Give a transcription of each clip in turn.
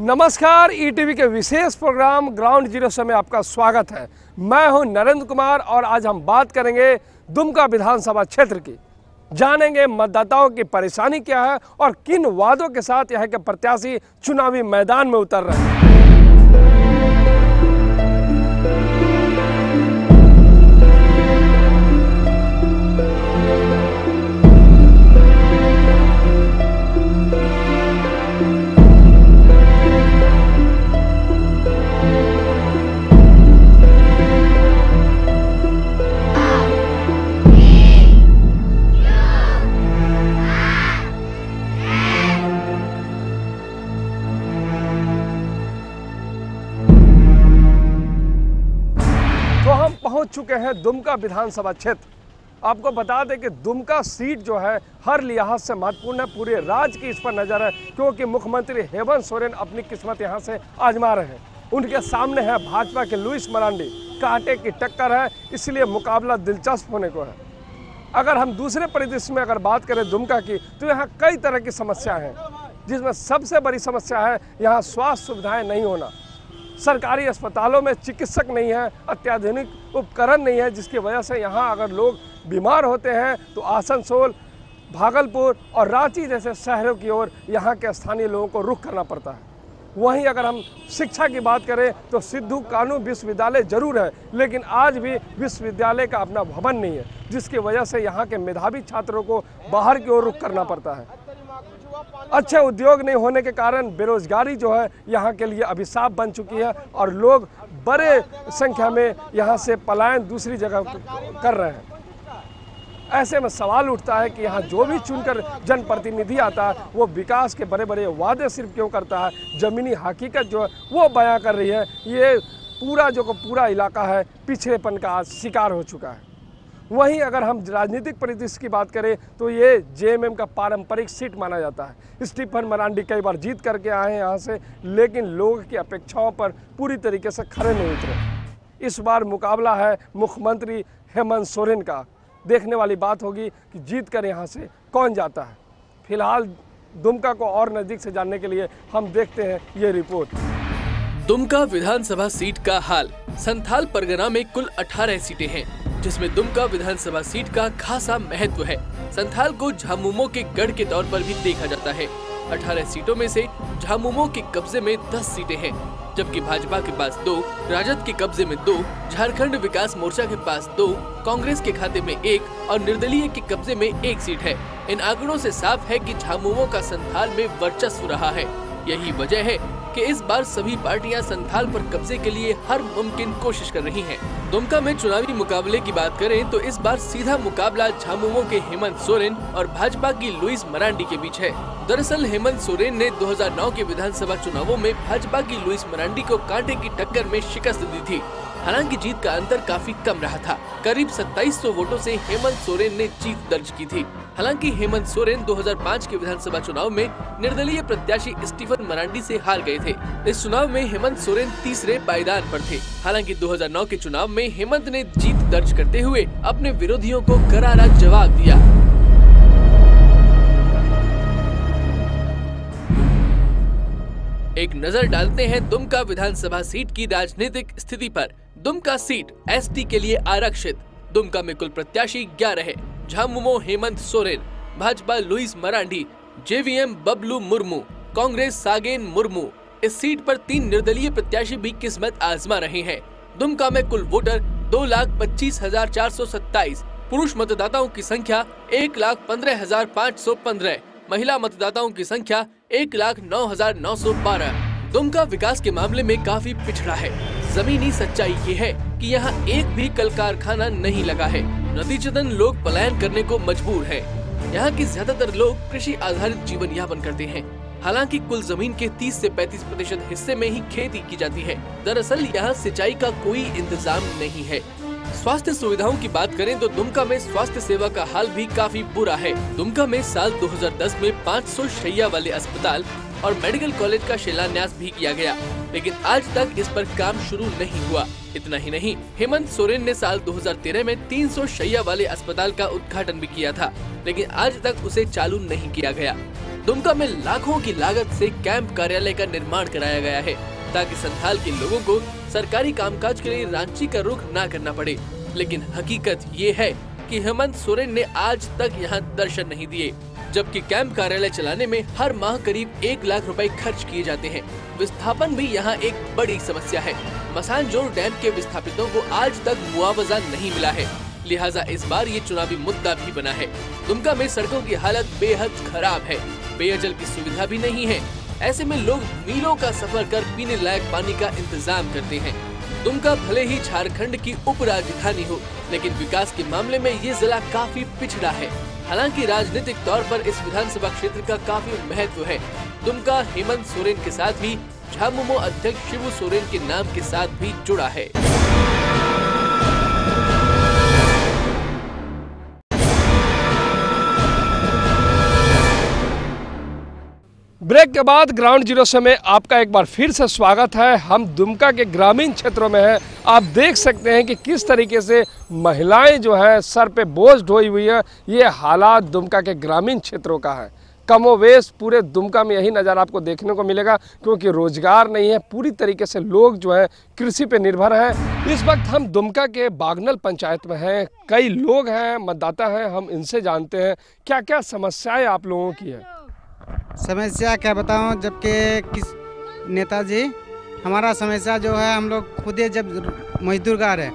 नमस्कार, ईटीवी के विशेष programme ground zero से में आपका स्वागत है। मैं हूं नरेंद्र कुमार और आज हम बात करेंगे दुमका विधानसभा क्षेत्र की। जानेंगे मतदाताओं की परेशानी क्या है और किन वादों के साथ यहां के प्रत्याशी चुनावी मैदान में उतर रहे हैं। पहुंच चुके हैं दुमका विधानसभा क्षेत्र। आपको बता दें कि दुमका सीट जो है हर लिहाज से महत्वपूर्ण है। पूरे राज्य की इस पर नजर है क्योंकि मुख्यमंत्री हेमंत सोरेन अपनी किस्मत यहां से आजमा रहे हैं। उनके सामने है भाजपा के लुईस मरांडी, कांटे की टक्कर है, इसलिए मुकाबला दिलचस्प होने को है। अगर हम दूसरे परिदृश्य में अगर बात करें दुमका की, तो यहाँ कई तरह की समस्या हैं, जिसमें सबसे बड़ी समस्या है यहाँ स्वास्थ्य सुविधाएं नहीं होना। सरकारी अस्पतालों में चिकित्सक नहीं है, अत्याधुनिक उपकरण नहीं है, जिसकी वजह से यहाँ अगर लोग बीमार होते हैं तो आसनसोल, भागलपुर और रांची जैसे शहरों की ओर यहाँ के स्थानीय लोगों को रुख करना पड़ता है। वहीं अगर हम शिक्षा की बात करें तो सिद्धू कानू विश्वविद्यालय जरूर है, लेकिन आज भी विश्वविद्यालय का अपना भवन नहीं है, जिसकी वजह से यहाँ के मेधावी छात्रों को बाहर की ओर रुख करना पड़ता है। अच्छे उद्योग नहीं होने के कारण बेरोजगारी जो है यहाँ के लिए अभिशाप बन चुकी है और लोग बड़े संख्या में यहाँ से पलायन दूसरी जगह कर रहे हैं। ऐसे में सवाल उठता है कि यहाँ जो भी चुनकर जनप्रतिनिधि आता है वो विकास के बड़े बड़े वादे सिर्फ क्यों करता है, जमीनी हकीकत जो है वो बयां कर रही है। ये पूरा इलाका है पिछड़ेपन का आज शिकार हो चुका है। वहीं अगर हम राजनीतिक परिदृश्य की बात करें तो ये जेएमएम का पारंपरिक सीट माना जाता है। स्टीफन मरांडी कई बार जीत करके आए हैं यहाँ से, लेकिन लोगों की अपेक्षाओं पर पूरी तरीके से खरे नहीं उतरे। इस बार मुकाबला है मुख्यमंत्री हेमंत सोरेन का। देखने वाली बात होगी कि जीत कर यहाँ से कौन जाता है। फिलहाल दुमका को और नज़दीक से जानने के लिए हम देखते हैं ये रिपोर्ट। दुमका विधानसभा सीट का हाल। संथाल परगना में कुल 18 सीटें हैं, जिसमें दुमका विधानसभा सीट का खासा महत्व है। संथाल को झामुमो के गढ़ के तौर पर भी देखा जाता है। 18 सीटों में से झामुमो के कब्जे में 10 सीटें हैं, जबकि भाजपा के पास 2, राजद के कब्जे में 2, झारखंड विकास मोर्चा के पास 2, कांग्रेस के खाते में 1 और निर्दलीय के कब्जे में 1 सीट है। इन आंकड़ों से साफ है कि झामुमो का संथाल में वर्चस्व रहा है। यही वजह है कि इस बार सभी पार्टियां संथाल पर कब्जे के लिए हर मुमकिन कोशिश कर रही हैं। दुमका में चुनावी मुकाबले की बात करें तो इस बार सीधा मुकाबला झामुमो के हेमंत सोरेन और भाजपा की लुईस मरांडी के बीच है। दरअसल हेमंत सोरेन ने 2009 के विधानसभा चुनावों में भाजपा की लुईस मरांडी को कांटे की टक्कर में शिकस्त दी थी। हालांकि जीत का अंतर काफी कम रहा था। करीब 2700 वोटों से हेमंत सोरेन ने जीत दर्ज की थी। हालांकि हेमंत सोरेन 2005 के विधानसभा चुनाव में निर्दलीय प्रत्याशी स्टीफन मरांडी से हार गए थे। इस चुनाव में हेमंत सोरेन तीसरे पायदान पर थे। हालांकि 2009 के चुनाव में हेमंत ने जीत दर्ज करते हुए अपने विरोधियों को करारा जवाब दिया। एक नजर डालते हैं दुमका विधानसभा सीट की राजनीतिक स्थिति पर। दुमका सीट एसटी के लिए आरक्षित। दुमका में कुल प्रत्याशी 11 है। झामुमो हेमंत सोरेन, भाजपा लुईस मरांडी, जेवीएम बबलू मुर्मू, कांग्रेस सागेन मुर्मू। इस सीट पर 3 निर्दलीय प्रत्याशी भी किस्मत आजमा रहे हैं। दुमका में कुल वोटर 2,25,427। पुरुष मतदाताओं की संख्या 1,15,515। महिला मतदाताओं की संख्या 1,09,912। दुमका विकास के मामले में काफी पिछड़ा है। जमीनी सच्चाई ये है कि यहाँ एक भी कल कारखाना नहीं लगा है। नतीजतन लोग पलायन करने को मजबूर हैं। यहाँ के ज्यादातर लोग कृषि आधारित जीवन यापन करते हैं। हालांकि कुल जमीन के 30 से 35% हिस्से में ही खेती की जाती है। दरअसल यहाँ सिंचाई का कोई इंतजाम नहीं है। स्वास्थ्य सुविधाओं की बात करें तो दुमका में स्वास्थ्य सेवा का हाल भी काफी बुरा है। दुमका में साल 2010 में 500 शैय्या वाले अस्पताल और मेडिकल कॉलेज का शिलान्यास भी किया गया, लेकिन आज तक इस पर काम शुरू नहीं हुआ। इतना ही नहीं, हेमंत सोरेन ने साल 2013 में 300 शैय्या वाले अस्पताल का उद्घाटन भी किया था, लेकिन आज तक उसे चालू नहीं किया गया। दुमका में लाखों की लागत से कैंप कार्यालय का निर्माण कराया गया है ताकि संथाल के लोगों को सरकारी कामकाज के लिए रांची का रुख न करना पड़े। लेकिन हकीकत ये है कि हेमंत सोरेन ने आज तक यहाँ दर्शन नहीं दिए, जबकि कैंप कार्यालय चलाने में हर माह करीब 1 लाख रुपए खर्च किए जाते हैं। विस्थापन भी यहाँ एक बड़ी समस्या है। मसानजोर डैम के विस्थापितों को आज तक मुआवजा नहीं मिला है, लिहाजा इस बार ये चुनावी मुद्दा भी बना है। दुमका में सड़कों की हालत बेहद खराब है, पेयजल की सुविधा भी नहीं है। ऐसे में लोग मीलों का सफर कर पीने लायक पानी का इंतजाम करते हैं। दुमका भले ही झारखंड की उप राजधानी हो, लेकिन विकास के मामले में ये जिला काफी पिछड़ा है। हालांकि राजनीतिक तौर पर इस विधानसभा क्षेत्र का काफी महत्व है। दुमका हेमंत सोरेन के साथ ही झामुमो अध्यक्ष शिबू सोरेन के नाम के साथ भी जुड़ा है। ब्रेक के बाद ग्राउंड जीरो से में आपका एक बार फिर से स्वागत है। हम दुमका के ग्रामीण क्षेत्रों में हैं। आप देख सकते हैं कि किस तरीके से महिलाएं जो है सर पे बोझ ढोई हुई है। ये हालात दुमका के ग्रामीण क्षेत्रों का है। कमोवेश पूरे दुमका में यही नज़ारा आपको देखने को मिलेगा, क्योंकि रोजगार नहीं है। पूरी तरीके से लोग जो है कृषि पे निर्भर हैं। इस वक्त हम दुमका के बागनल पंचायत में हैं। कई लोग हैं, मतदाता हैं, हम इनसे जानते हैं क्या क्या समस्याएँ आप लोगों की है। समस्या क्या बताऊं, जबकि किस नेताजी हमारा समस्या जो है, हम लोग खुद ही जब मजदूरगार है,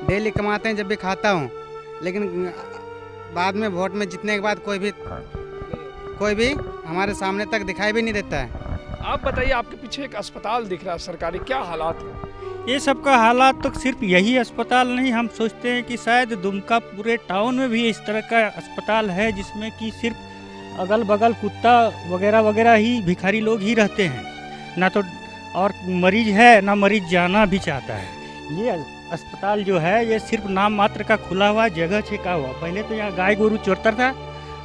डेली कमाते हैं, जब भी खाता हूं, लेकिन बाद में वोट में जीतने के बाद कोई भी हमारे सामने तक दिखाई भी नहीं देता है। आप बताइए, आपके पीछे एक अस्पताल दिख रहा है सरकारी, क्या हालात है? ये सब का हालात तो सिर्फ यही अस्पताल नहीं, हम सोचते हैं कि शायद दुमका पूरे टाउन में भी इस तरह का अस्पताल है जिसमें कि सिर्फ अगल बगल कुत्ता वगैरह वगैरह ही भिखारी लोग ही रहते हैं, ना तो और मरीज है ना मरीज जाना भी चाहता है। ये अस्पताल जो है ये सिर्फ नाम मात्र का खुला हुआ जगह छेका हुआ। पहले तो यहाँ गाय गोरू चरता था,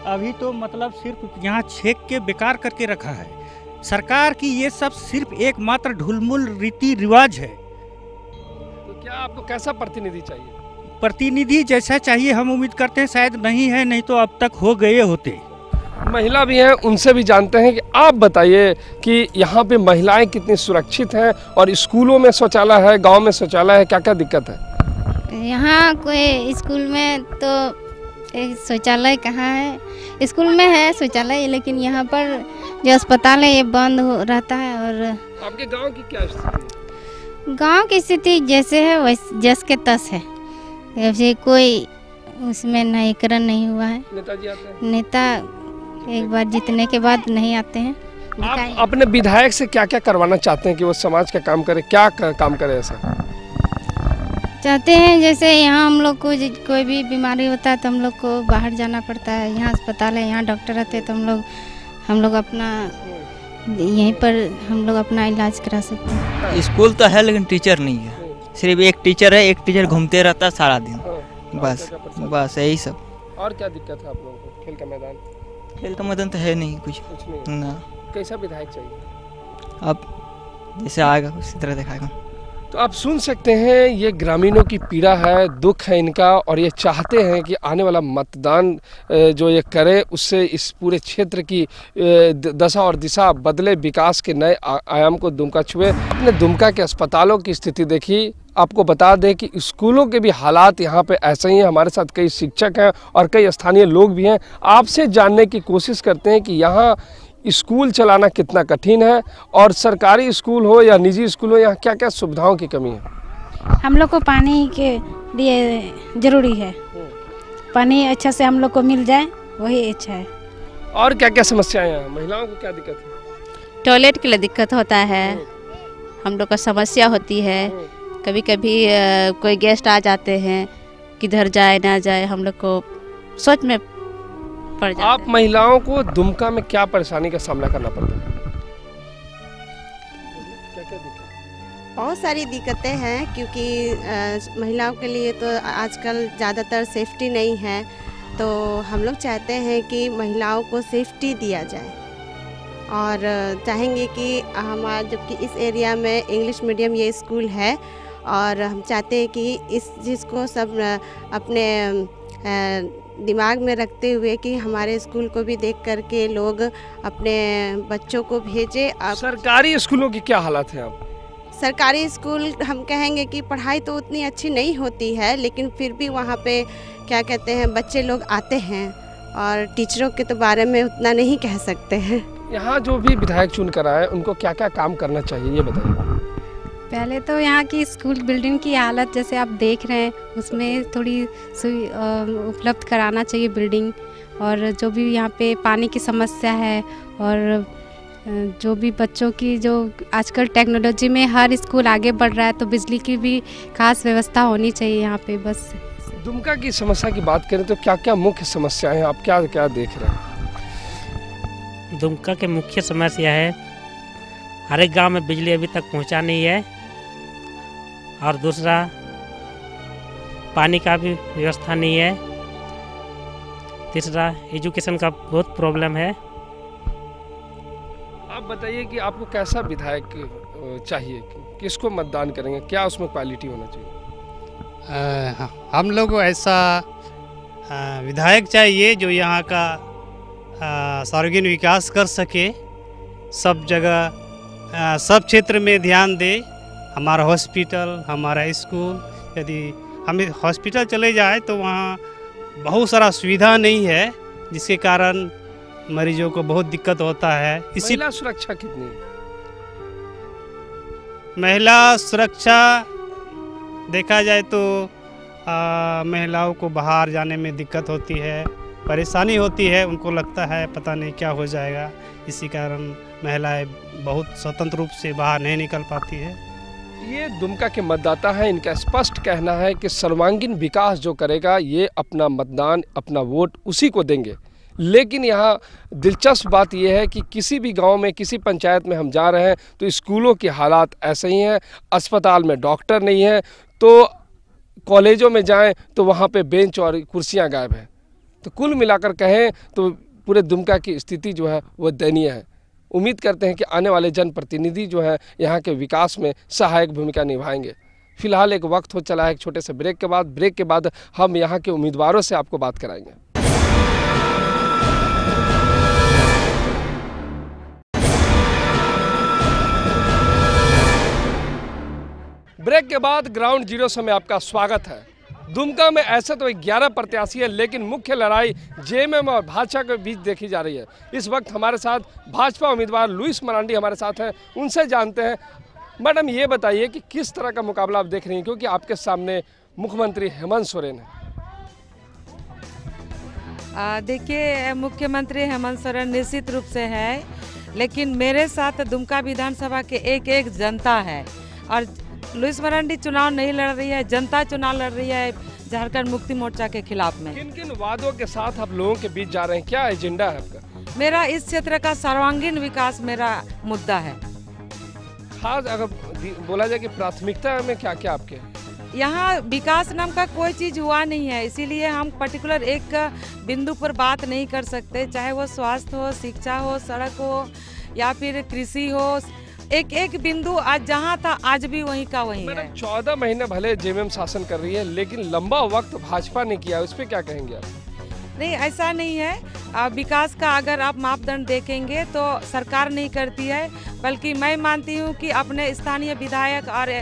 अभी तो मतलब सिर्फ यहाँ छेक के बेकार करके रखा है। सरकार की ये सब सिर्फ एकमात्र ढुलमुल रीति रिवाज है। तो क्या आपको कैसा प्रतिनिधि चाहिए? प्रतिनिधि जैसा चाहिए हम उम्मीद करते हैं, शायद नहीं है, नहीं तो अब तक हो गए होते। महिला भी हैं, उनसे भी जानते हैं कि आप बताइए कि यहाँ पे महिलाएं कितनी सुरक्षित हैं और स्कूलों में शौचालय है, गांव में शौचालय है, क्या क्या दिक्कत है? यहाँ कोई स्कूल में तो शौचालय कहाँ है? स्कूल में है शौचालय, लेकिन यहाँ पर जो अस्पताल है ये बंद रहता है। और आपके गांव की क्या स्थिति है? गांव की स्थिति जैसे है वैसे जस के तस है, वैसे कोई उसमें नवीकरण नहीं हुआ है। नेताजी आते हैं? नेता एक बार जीतने के बाद नहीं आते हैं। आप अपने विधायक से क्या क्या करवाना चाहते हैं कि वो समाज का काम करे? क्या काम करे ऐसा चाहते हैं? जैसे यहाँ हम लोग को कोई भी बीमारी होता है तो हम लोग को बाहर जाना पड़ता है। यहाँ अस्पताल है, यहाँ डॉक्टर रहते हैं, तो हम लोग अपना यहीं पर हम लोग अपना इलाज करा सकते हैं। स्कूल तो है लेकिन टीचर नहीं है, सिर्फ एक टीचर है, एक टीचर घूमते रहता है सारा दिन, बस यही सब। और क्या दिक्कत है आप लोगों को? खेल का मैदान? खेल का मैदान तो है नहीं कुछ नहीं। ना। कैसा विधायक चाहिए? अब जैसे आएगा उसी तरह दिखाएगा। तो आप सुन सकते हैं, ये ग्रामीणों की पीड़ा है, दुख है इनका, और ये चाहते हैं कि आने वाला मतदान जो ये करे उससे इस पूरे क्षेत्र की दशा और दिशा बदले, विकास के नए आयाम को दुमका छुए। अपने दुमका के अस्पतालों की स्थिति देखी। आपको बता दें कि स्कूलों के भी हालात यहाँ पे ऐसे ही हैं। हमारे साथ कई शिक्षक हैं और कई स्थानीय लोग भी हैं। आपसे जानने की कोशिश करते हैं कि यहाँ स्कूल चलाना कितना कठिन है, और सरकारी स्कूल हो या निजी स्कूल हो, यहाँ क्या क्या सुविधाओं की कमी है? हम लोग को पानी के लिए ज़रूरी है, पानी अच्छा से हम लोग को मिल जाए वही अच्छा है। और क्या क्या समस्याएं हैं? महिलाओं को क्या दिक्कत है? टॉयलेट के लिए दिक्कत होता है, हम लोग का समस्या होती है। कभी कभी कोई गेस्ट आ जाते हैं, किधर जाए ना जाए, हम लोग को सोच में पड़ जाता है। आप महिलाओं को दुमका में क्या परेशानी का सामना करना पड़ता है? क्या क्या दिक्कत? बहुत सारी दिक्कतें हैं, क्योंकि महिलाओं के लिए तो आजकल ज़्यादातर सेफ्टी नहीं है, तो हम लोग चाहते हैं कि महिलाओं को सेफ्टी दिया जाए, और चाहेंगे कि हमारा, जबकि इस एरिया में इंग्लिश मीडियम ये स्कूल है, और हम चाहते हैं कि इस चीज़ को सब अपने दिमाग में रखते हुए कि हमारे स्कूल को भी देख करके लोग अपने बच्चों को भेजे। अब सरकारी स्कूलों की क्या हालत है अब? सरकारी स्कूल हम कहेंगे कि पढ़ाई तो उतनी अच्छी नहीं होती है, लेकिन फिर भी वहाँ पे क्या कहते हैं बच्चे लोग आते हैं, और टीचरों के तो बारे में उतना नहीं कह सकते हैं। यहाँ जो भी विधायक चुन कर आए उनको क्या क्या काम करना चाहिए ये बताइए। पहले तो यहाँ की स्कूल बिल्डिंग की हालत जैसे आप देख रहे हैं उसमें थोड़ी उपलब्ध कराना चाहिए बिल्डिंग, और जो भी यहाँ पे पानी की समस्या है, और जो भी बच्चों की जो आजकल टेक्नोलॉजी में हर स्कूल आगे बढ़ रहा है तो बिजली की भी खास व्यवस्था होनी चाहिए यहाँ पे। बस दुमका की समस्या की बात करें तो क्या क्या मुख्य समस्याएं हैं, आप क्या क्या देख रहे हैं? दुमका के मुख्य समस्या है हर एक गांव में बिजली अभी तक पहुंचा नहीं है, और दूसरा पानी का भी व्यवस्था नहीं है, तीसरा एजुकेशन का बहुत प्रॉब्लम है। आप बताइए कि आपको कैसा विधायक चाहिए, किसको मतदान करेंगे, क्या उसमें क्वालिटी होना चाहिए? हम लोग को ऐसा विधायक चाहिए जो यहाँ का सार्वजनिक विकास कर सके, सब जगह सब क्षेत्र में ध्यान दे। हमारा हॉस्पिटल, हमारा स्कूल, यदि हम हॉस्पिटल चले जाए तो वहाँ बहुत सारा सुविधा नहीं है, जिसके कारण मरीजों को बहुत दिक्कत होता है। इसी महिला सुरक्षा कितनी? महिला सुरक्षा देखा जाए तो महिलाओं को बाहर जाने में दिक्कत होती है, परेशानी होती है, उनको लगता है पता नहीं क्या हो जाएगा, इसी कारण महिलाएं बहुत स्वतंत्र रूप से बाहर नहीं निकल पाती है। ये दुमका के मतदाता हैं, इनका स्पष्ट कहना है कि सर्वांगीण विकास जो करेगा ये अपना मतदान, अपना वोट उसी को देंगे। लेकिन यहाँ दिलचस्प बात यह है कि किसी भी गांव में, किसी पंचायत में हम जा रहे हैं तो स्कूलों की हालात ऐसे ही हैं, अस्पताल में डॉक्टर नहीं है, तो कॉलेजों में जाएं तो वहाँ पे बेंच और कुर्सियाँ गायब हैं। तो कुल मिलाकर कहें तो पूरे दुमका की स्थिति जो है वो दयनीय है। उम्मीद करते हैं कि आने वाले जनप्रतिनिधि जो है यहाँ के विकास में सहायक भूमिका निभाएंगे। फिलहाल एक वक्त हो चला है एक छोटे से ब्रेक के बाद हम यहाँ के उम्मीदवारों से आपको बात कराएंगे। ब्रेक के बाद ग्राउंड जीरो से में आपका स्वागत है। दुमका में ऐसे तो 11 प्रत्याशी है, लेकिन मुख्य लड़ाई जेएमएम और भाजपा के बीच देखी जा रही है। इस वक्त हमारे साथ भाजपा उम्मीदवार लुइस मरांडी हमारे साथ हैं, उनसे जानते हैं। मैडम ये बताइए कि किस तरह का मुकाबला आप देख रही हैं, क्योंकि आपके सामने मुख्यमंत्री हेमंत सोरेन है। देखिए, मुख्यमंत्री हेमंत सोरेन निश्चित रूप से है, लेकिन मेरे साथ दुमका विधानसभा के एक जनता है, और लुइस मरांडी चुनाव नहीं लड़ रही है, जनता चुनाव लड़ रही है झारखंड मुक्ति मोर्चा के खिलाफ में। किन किन वादों के साथ आप लोगों के बीच जा रहे हैं, क्या एजेंडा है आपका? मेरा इस क्षेत्र का सर्वांगीण विकास मेरा मुद्दा है। खास अगर बोला जाए कि प्राथमिकता में क्या क्या आपके? यहाँ विकास नाम का कोई चीज़ हुआ नहीं है, इसीलिए हम पर्टिकुलर एक बिंदु पर बात नहीं कर सकते, चाहे वो स्वास्थ्य हो, शिक्षा हो, सड़क हो या फिर कृषि हो। एक बिंदु आज जहाँ था आज भी वहीं का वहीं है। 14 महीने भले जेएमएम शासन कर रही है, लेकिन लंबा वक्त भाजपा ने किया, उस पर क्या कहेंगे आप? नहीं, ऐसा नहीं है। विकास का अगर आप मापदंड देखेंगे तो सरकार नहीं करती है, बल्कि मैं मानती हूँ कि अपने स्थानीय विधायक और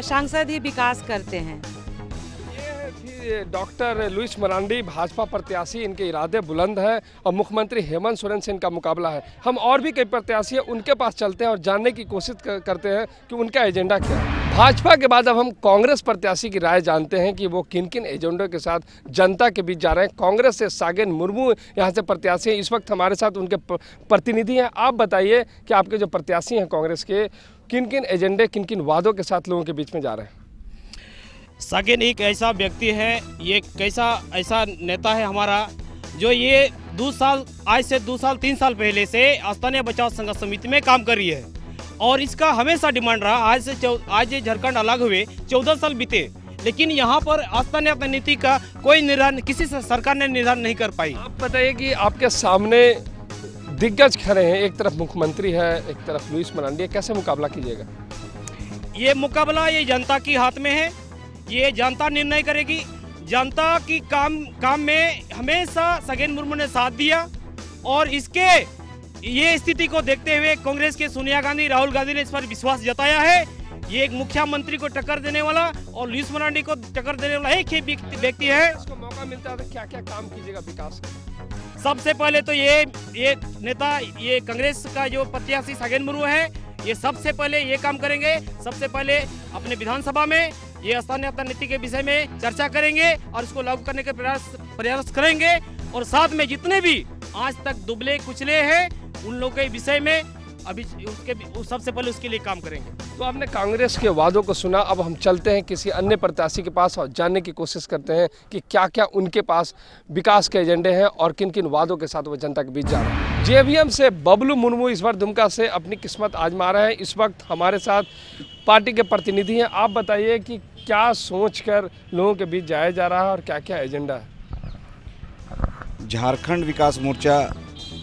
सांसद ही विकास करते हैं। डॉक्टर लुइस मरांडी भाजपा प्रत्याशी, इनके इरादे बुलंद हैं और मुख्यमंत्री हेमंत सोरेन से इनका मुकाबला है। हम और भी कई प्रत्याशी हैं, उनके पास चलते हैं और जानने की कोशिश करते हैं कि उनका एजेंडा क्या है। भाजपा के बाद अब हम कांग्रेस प्रत्याशी की राय जानते हैं कि वो किन किन एजेंडों के साथ जनता के बीच जा रहे हैं। कांग्रेस से सागेन मुर्मू यहाँ से प्रत्याशी हैं, इस वक्त हमारे साथ उनके प्रतिनिधि हैं। आप बताइए कि आपके जो प्रत्याशी हैं कांग्रेस के, किन किन एजेंडे, किन किन वादों के साथ लोगों के बीच में जा रहे हैं? सागेन एक ऐसा व्यक्ति है, ये कैसा ऐसा नेता है हमारा, जो ये आज से 2 साल 3 साल पहले से स्थानीय बचाव संघर्ष समिति में काम कर रही है, और इसका हमेशा डिमांड रहा। आज झारखंड अलग हुए 14 साल बीते, लेकिन यहाँ पर स्थानीय नीति का कोई निर्धारण किसी सरकार ने निर्धारण नहीं कर पाई। आप बताइए कि आपके सामने दिग्गज खड़े हैं, एक तरफ मुख्यमंत्री है, एक तरफ लुइस मरांडी है, कैसे मुकाबला कीजिएगा? ये मुकाबला ये जनता के हाथ में है, ये जनता निर्णय करेगी। जनता की काम में हमेशा सगेन मुर्मू ने साथ दिया और इसके ये स्थिति को देखते हुए कांग्रेस के सोनिया गांधी, राहुल गांधी ने इस पर विश्वास जताया है। ये एक मुख्यमंत्री को टक्कर देने वाला और लुइस मरांडी को टक्कर देने वाला एक ही व्यक्ति है। इसको मौका मिलता है तो क्या क्या काम कीजिएगा विकास का? सबसे पहले तो ये नेता, ये कांग्रेस का जो प्रत्याशी सगेन मुर्मू है, ये सबसे पहले ये काम करेंगे। सबसे पहले अपने विधानसभा में ये स्थानीय नीति के विषय में चर्चा करेंगे और इसको लागू करने के प्रयास करेंगे। और साथ में जितने भी आज तक दुबले कुचले हैं उन लोगों के विषय में अभी सबसे पहले उसके लिए काम करेंगे। तो आपने कांग्रेस के वादों को सुना, अब हम चलते हैं किसी अन्य प्रत्याशी के पास और जानने की कोशिश करते हैं कि क्या क्या उनके पास विकास के एजेंडे हैं और किन किन वादों के साथ वो जनता के बीच जा रहे हैं। जेवीएम से बबलू मुर्मू इस बार दुमका से अपनी किस्मत आजमा रहे हैं। इस वक्त हमारे साथ पार्टी के प्रतिनिधि हैं। आप बताइए कि क्या सोचकर लोगों के बीच जाया जा रहा है और क्या क्या एजेंडा है? झारखंड विकास मोर्चा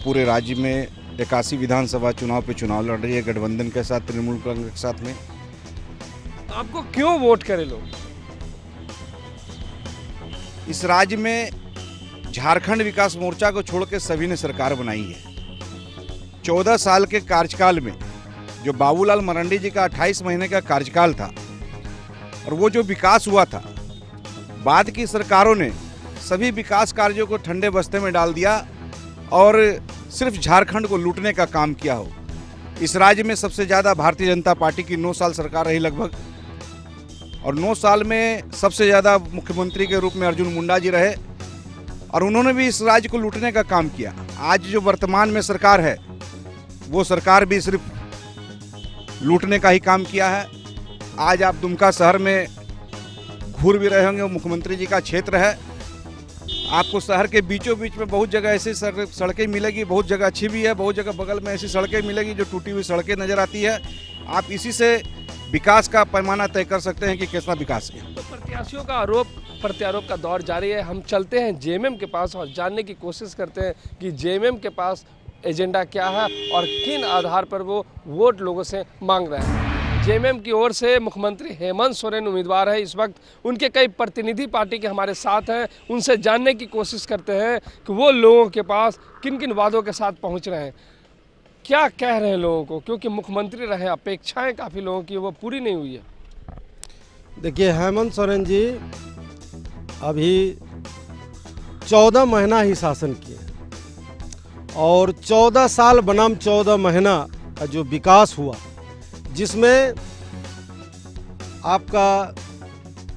पूरे राज्य में 81 विधानसभा चुनाव पे चुनाव लड़ रही है गठबंधन के साथ, तृणमूल कांग्रेस के साथ में। आपको क्यों वोट करे लोग? इस राज्य में झारखंड विकास मोर्चा को छोड़ के सभी ने सरकार बनाई है। 14 साल के कार्यकाल में जो बाबूलाल मरांडी जी का 28 महीने का कार्यकाल था और वो जो विकास हुआ था, बाद की सरकारों ने सभी विकास कार्यों को ठंडे बस्ते में डाल दिया और सिर्फ झारखंड को लूटने का काम किया हो। इस राज्य में सबसे ज़्यादा भारतीय जनता पार्टी की 9 साल सरकार रही लगभग, और 9 साल में सबसे ज़्यादा मुख्यमंत्री के रूप में अर्जुन मुंडा जी रहे और उन्होंने भी इस राज्य को लूटने का काम किया। आज जो वर्तमान में सरकार है वो सरकार भी सिर्फ लूटने का ही काम किया है। आज आप दुमका शहर में घूर भी रहे होंगे, वो मुख्यमंत्री जी का क्षेत्र है। आपको शहर के बीचों बीच में बहुत जगह ऐसी सड़कें मिलेगी, बहुत जगह अच्छी भी है, बहुत जगह बगल में ऐसी सड़कें मिलेगी जो टूटी हुई सड़कें नज़र आती है। आप इसी से विकास का पैमाना तय कर सकते हैं कि कितना विकास है। तो प्रत्याशियों का आरोप प्रत्यारोप का दौर जारी है। हम चलते हैं जेएमएम के पास और जानने की कोशिश करते हैं कि जेएमएम के पास एजेंडा क्या है और किन आधार पर वो वोट लोगों से मांग रहे हैं। जेएमएम की ओर से मुख्यमंत्री हेमंत सोरेन उम्मीदवार है। इस वक्त उनके कई प्रतिनिधि पार्टी के हमारे साथ हैं। उनसे जानने की कोशिश करते हैं कि वो लोगों के पास किन किन वादों के साथ पहुंच रहे हैं, क्या कह रहे हैं लोगों को, क्योंकि मुख्यमंत्री रहे, अपेक्षाएं काफ़ी लोगों की वो पूरी नहीं हुई है। देखिए, हेमंत सोरेन जी अभी 14 महीना ही शासन किए और 14 साल बनाम 14 महीना का जो विकास हुआ, जिसमें आपका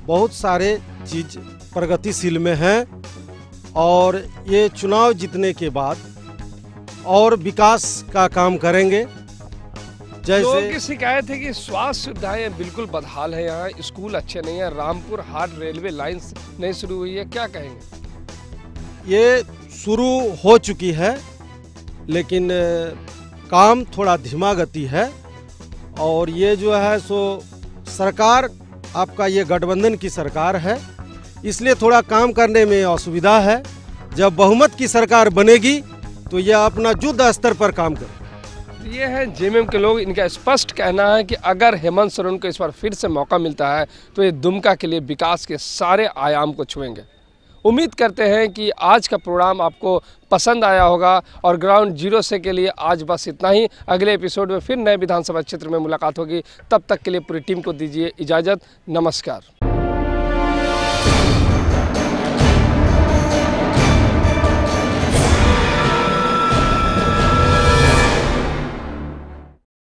बहुत सारे चीज़ प्रगतिशील में हैं और ये चुनाव जीतने के बाद और विकास का काम करेंगे। लोगों की शिकायत है कि स्वास्थ्य सुविधाएं बिल्कुल बदहाल है, यहाँ स्कूल अच्छे नहीं है, रामपुर हाट रेलवे लाइन नहीं शुरू हुई है, क्या कहेंगे? ये शुरू हो चुकी है लेकिन काम थोड़ा धीमा गति है और ये जो है सो सरकार आपका ये गठबंधन की सरकार है, इसलिए थोड़ा काम करने में असुविधा है। जब बहुमत की सरकार बनेगी तो ये अपना युद्ध स्तर पर काम करे। ये है जेएमएम के लोग, इनका स्पष्ट कहना है कि अगर हेमंत सोरेन को इस बार फिर से मौका मिलता है तो ये दुमका के लिए विकास के सारे आयाम को छुएंगे। उम्मीद करते हैं कि आज का प्रोग्राम आपको पसंद आया होगा और ग्राउंड जीरो से के लिए आज बस इतना ही। अगले एपिसोड में फिर नए विधानसभा क्षेत्र में मुलाकात होगी। तब तक के लिए पूरी टीम को दीजिए इजाज़त। नमस्कार।